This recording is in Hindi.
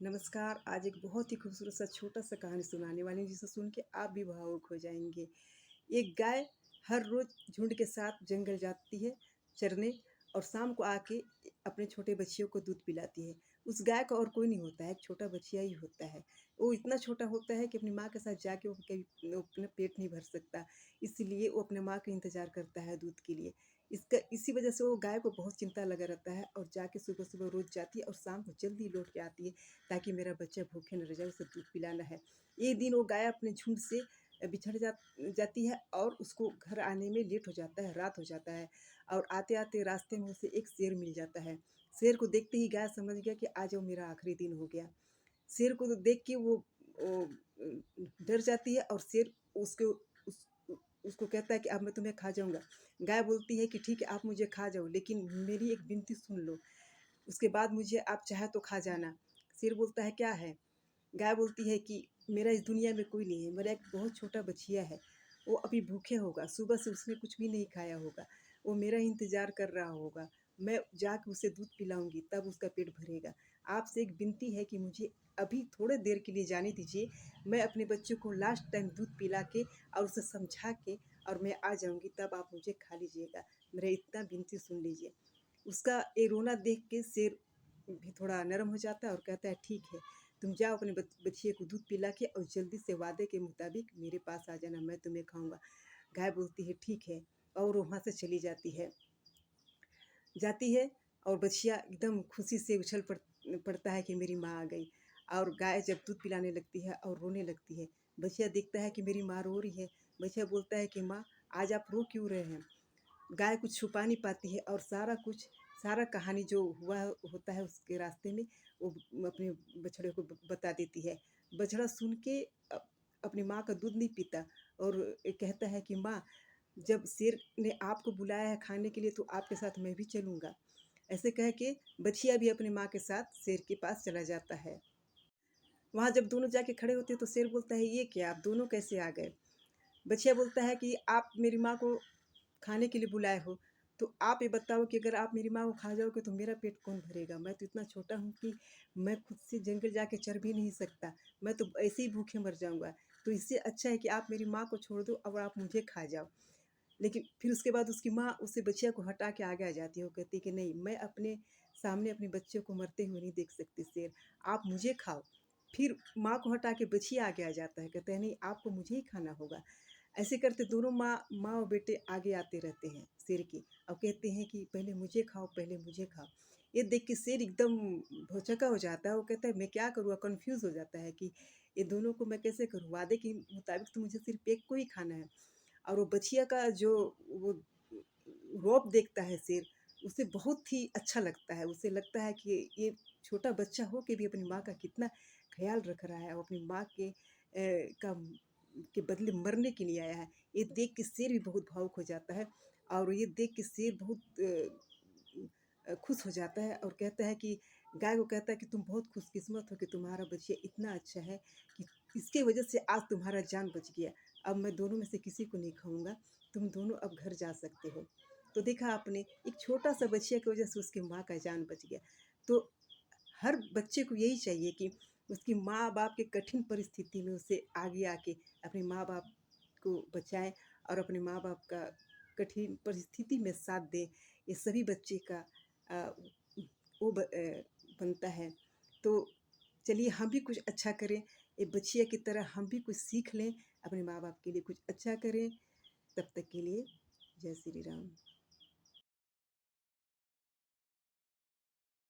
नमस्कार। आज एक बहुत ही खूबसूरत सा छोटा सा कहानी सुनाने वाली हूँ जिसे सुन के आप भी भावुक हो जाएंगे। एक गाय हर रोज झुंड के साथ जंगल जाती है चरने और शाम को आके अपने छोटे बच्चियों को दूध पिलाती है। उस गाय का और कोई नहीं होता है, एक छोटा बच्चिया ही होता है। वो इतना छोटा होता है कि अपनी माँ के साथ जाके वो कभी वो अपना पेट नहीं भर सकता, इसलिए वो अपने माँ का इंतजार करता है दूध के लिए। इसका इसी वजह से वो गाय को बहुत चिंता लगा रहता है और जाके सुबह सुबह रोज जाती है और शाम को जल्दी लौट के आती है ताकि मेरा बच्चा भूखे न रह जाए, उसे दूध पिलाना है। एक दिन वो गाय अपने झुंड से बिछड़ जाती है और उसको घर आने में लेट हो जाता है, रात हो जाता है और आते-आते रास्ते में उसे एक शेर मिल जाता है। शेर को देखते ही गाय समझ गया कि आज वो मेरा आखिरी दिन हो गया। शेर को तो देख के वो डर जाती है और शेर उसको उस उसको कहता है कि अब मैं तुम्हें खा जाऊँगा। गाय बोलती है कि ठीक है, आप मुझे खा जाओ, लेकिन मेरी एक विनती सुन लो। उसके बाद मुझे आप चाहे तो खा जाना। शेर बोलता है क्या है? गाय बोलती है कि मेरा इस दुनिया में कोई नहीं है, मेरा एक बहुत छोटा बछिया है। वो अभी भूखे होगा, सुबह से उसने कुछ भी नहीं खाया होगा, वो मेरा इंतज़ार कर रहा होगा। मैं जाके उसे दूध पिलाऊँगी तब उसका पेट भरेगा। आपसे एक विनती है कि मुझे अभी थोड़े देर के लिए जाने दीजिए, मैं अपने बच्चे को लास्ट टाइम दूध पिला के और उसे समझा के और मैं आ जाऊँगी, तब आप मुझे खा लीजिएगा। मेरा इतना विनती सुन लीजिए। उसका ये रोना देख के शेर भी थोड़ा नरम हो जाता है और कहता है ठीक है, तुम जाओ अपने बच्चिए को दूध पिला के और जल्दी से वादे के मुताबिक मेरे पास आ जाना, मैं तुम्हें खाऊंगा। गाय बोलती है ठीक है और वहाँ से चली जाती है और बछिया एकदम खुशी से पड़ता है कि मेरी माँ आ गई। और गाय जब दूध पिलाने लगती है और रोने लगती है, बछिया देखता है कि मेरी माँ रो रही है। बछिया बोलता है कि माँ, आज आप रो क्यों रहे हैं? गाय कुछ छुपा नहीं पाती है और सारा कहानी जो हुआ होता है उसके रास्ते में वो अपने बछड़े को बता देती है। बछड़ा सुन के अपनी माँ का दूध नहीं पीता और ये कहता है कि माँ, जब शेर ने आपको बुलाया है खाने के लिए तो आपके साथ मैं भी चलूँगा। ऐसे कह के बछिया भी अपनी माँ के साथ शेर के पास चला जाता है। वहाँ जब दोनों जाके खड़े होते हैं तो शेर बोलता है ये क्या, आप दोनों कैसे आ गए? बछिया बोलता है कि आप मेरी माँ को खाने के लिए बुलाए हो, तो आप ये बताओ कि अगर आप मेरी माँ को खा जाओगे तो मेरा पेट कौन भरेगा? मैं तो इतना छोटा हूँ कि मैं खुद से जंगल जाके चर भी नहीं सकता, मैं तो ऐसे ही भूखे मर जाऊँगा। तो इससे अच्छा है कि आप मेरी माँ को छोड़ दो और आप मुझे खा जाओ। लेकिन फिर उसके बाद उसकी माँ उसे बछिया को हटा के आगे आ जाती है। वो कहती है कि नहीं, मैं अपने सामने अपने बच्चे को मरते हुए नहीं देख सकती शेर, आप मुझे खाओ। फिर माँ को हटा के बछिया आगे आ जाता है, कहता है नहीं, आपको मुझे ही खाना होगा। ऐसे करते दोनों माँ और बेटे आगे आते रहते हैं शेर की और कहते हैं कि पहले मुझे खाओ, पहले मुझे खाओ। ये देख के शेर एकदम भौचक्का हो जाता है। वो कहता है मैं क्या करूँ, कन्फ्यूज़ हो जाता है कि ये दोनों को मैं कैसे करूँ? वादे के मुताबिक तो मुझे सिर्फ़ एक को ही खाना है। और वो बछिया का जो वो रौब देखता है शेर, उसे बहुत ही अच्छा लगता है। उसे लगता है कि ये छोटा बच्चा हो के भी अपनी माँ का कितना ख़्याल रख रहा है और अपनी माँ के बदले मरने के लिए आया है। ये देख के शेर भी बहुत भावुक हो जाता है और ये देख के शेर बहुत खुश हो जाता है और कहता है कि गाय को कहता है कि तुम बहुत खुशकिस्मत हो कि तुम्हारा बछिया इतना अच्छा है कि इसके वजह से आज तुम्हारा जान बच गया। अब मैं दोनों में से किसी को नहीं खाऊँगा, तुम दोनों अब घर जा सकते हो। तो देखा आपने, एक छोटा-सा बछिया की वजह से उसकी माँ का जान बच गया। तो हर बच्चे को यही चाहिए कि उसकी माँ-बाप के कठिन परिस्थिति में उसे आगे आके अपने माँ-बाप को बचाएँ और अपने माँ-बाप का कठिन परिस्थिति में साथ दें। ये सभी बच्चे का अ, बनता है। तो चलिए हम भी कुछ अच्छा करें, एक बच्चिया की तरह हम भी कुछ सीख लें, अपने माँ-बाप के लिए कुछ अच्छा करें। तब तक के लिए जय श्री राम।